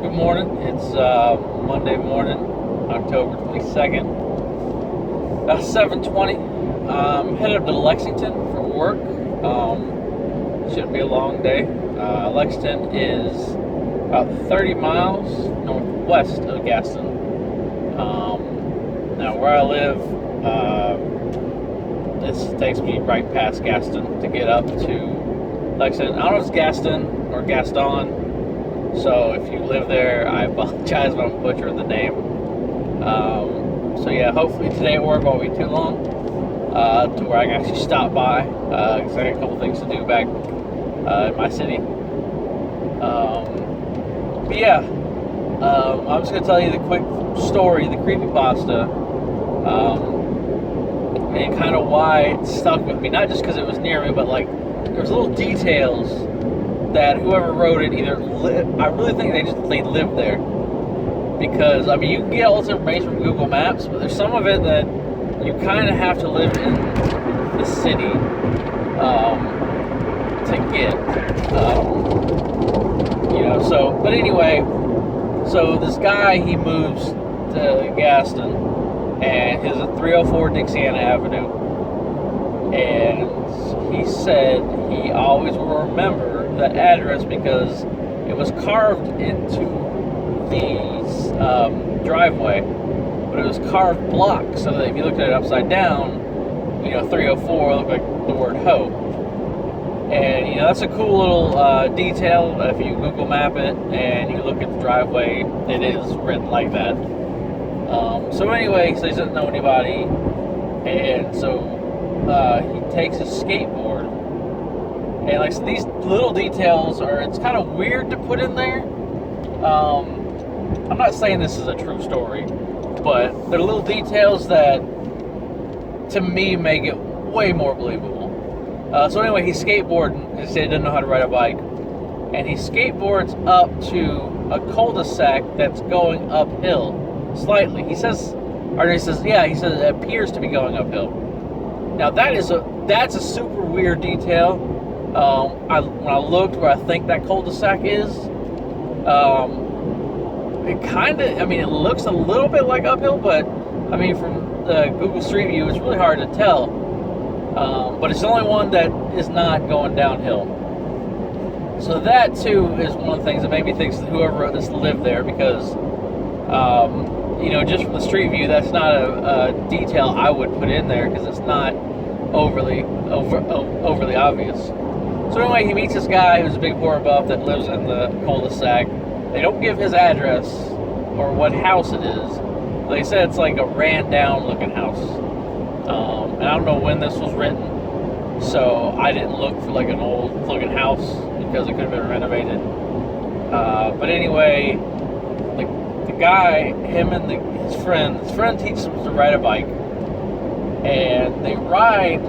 Good morning. It's Monday morning, October 22nd, 7:20. Headed up to Lexington for work. Shouldn't be a long day. Lexington is about 30 miles northwest of Gaston. Now, where I live, this takes me right past Gaston to get up to Lexington. I don't know if it's Gaston or Gaston. So if you live there, I apologize if I'm butchering the name. So yeah, hopefully today at work won't be too long to where I can actually stop by because I got a couple things to do back in my city. But yeah, I'm just gonna tell you the quick story, the creepypasta, and kind of why it stuck with me. Not just because it was near me, but like there's little details that whoever wrote it either I really think they lived there, because I mean you can get all this information from Google Maps, but there's some of it that you kind of have to live in the city to get, So, but anyway, so this guy, he moves to Gaston, and he's at 304 Dixiana Avenue, and he said he always will remember that address because it was carved into the driveway, but it was carved block, so that if you looked at it upside down, 304 looked like the word hoe. And that's a cool little detail. If you Google map it and you look at the driveway, it is written like that. So anyway, so he doesn't know anybody, and so he takes his skateboard. And like so these little details it's kind of weird to put in there. I'm not saying this is a true story, but they're little details that, to me, make it way more believable. So anyway, he's skateboarding. He said he didn't know how to ride a bike, and he skateboards up to a cul-de-sac that's going uphill slightly. He says it appears to be going uphill. Now that's a super weird detail. When I looked where I think that cul-de-sac is, it looks a little bit like uphill, but I mean, from the Google Street View, it's really hard to tell. But it's the only one that is not going downhill. So that too is one of the things that made me think that whoever wrote this lived there, because, just from the street view, that's not a detail I would put in there because it's not overly obvious. So anyway, he meets this guy who's a big horror buff that lives in the cul-de-sac. They don't give his address or what house it is. They said it's like a ran-down looking house. And I don't know when this was written, so I didn't look for like an old looking house because it could have been renovated. But anyway, the guy, him and his friend teaches him to ride a bike, and they ride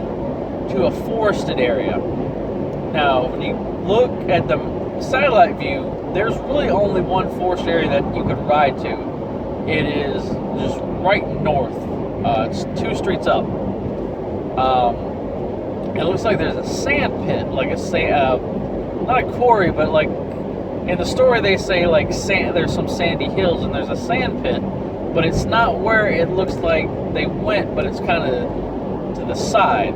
to a forested area. Now, when you look at the satellite view, there's really only one forest area that you could ride to. It is just right north. It's 2 streets up. It looks like there's a sand pit, like not a quarry, but like in the story they say like there's some sandy hills and there's a sand pit, but it's not where it looks like they went, but it's kind of to the side.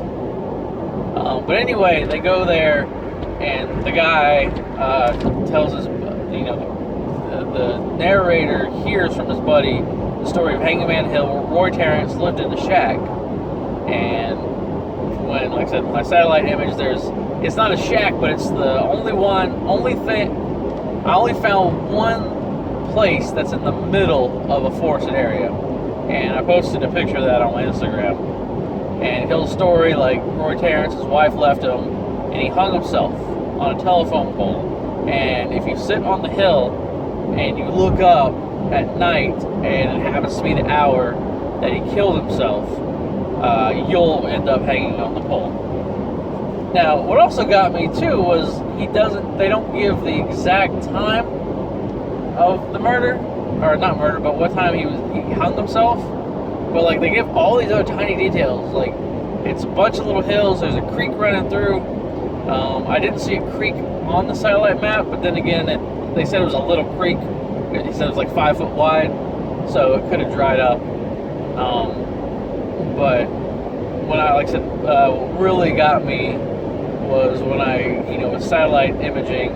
But anyway, they go there, and the guy tells us, the narrator hears from his buddy the story of Hangman Hill, where Roy Terrence lived in the shack. And when, like I said, my satellite image, it's not a shack, but it's the only thing. I only found one place that's in the middle of a forested area, and I posted a picture of that on my Instagram. And it tells a story like Roy Terrence, his wife left him, and he hung himself on a telephone pole. And if you sit on the hill and you look up at night, and it happens to be the hour that he killed himself, you'll end up hanging on the pole. Now, what also got me too was they don't give the exact time of the murder, or not murder, but what time he hung himself. But like they give all these other tiny details, like it's a bunch of little hills, there's a creek running through. I didn't see a creek on the satellite map, but then again, they said it was a little creek. He said it was like 5 foot wide, so it could have dried up. But when I, like I said, what really got me was when I, with satellite imaging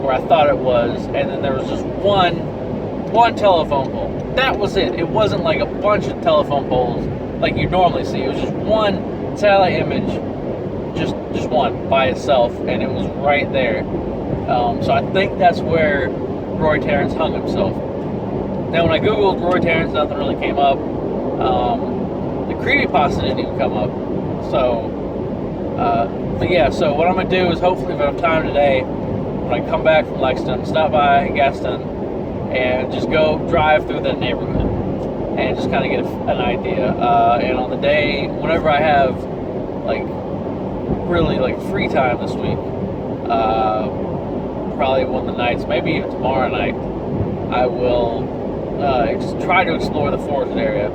where I thought it was, and then there was just one telephone pole. That was it. It wasn't like a bunch of telephone poles like you normally see. It was just one satellite image, just one by itself, and it was right there. So I think that's where Roy Terrence hung himself. Now, when I googled Roy Terrence, nothing really came up. The Creepypasta didn't even come up. So, but yeah, so what I'm going to do is hopefully if I have time today, when I come back from Lexington, stop by Gaston and just go drive through that neighborhood and just kind of get an idea. And on the day, whenever I have really free time this week, probably one of the nights, maybe even tomorrow night, I will try to explore the forested area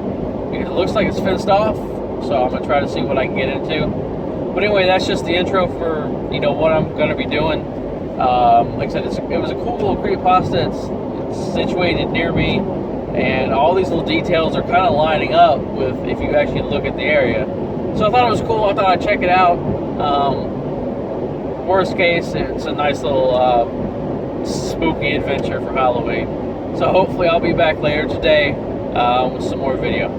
because it looks like it's fenced off. So I'm gonna try to see what I can get into. But anyway, that's just the intro for what I'm gonna be doing. Like I said, it was a cool little creepypasta. It's situated near me, and all these little details are kind of lining up with if you actually look at the area. So I thought it was cool. I thought I'd check it out. Worst case, it's a nice little spooky adventure for Halloween. So hopefully I'll be back later today with some more video.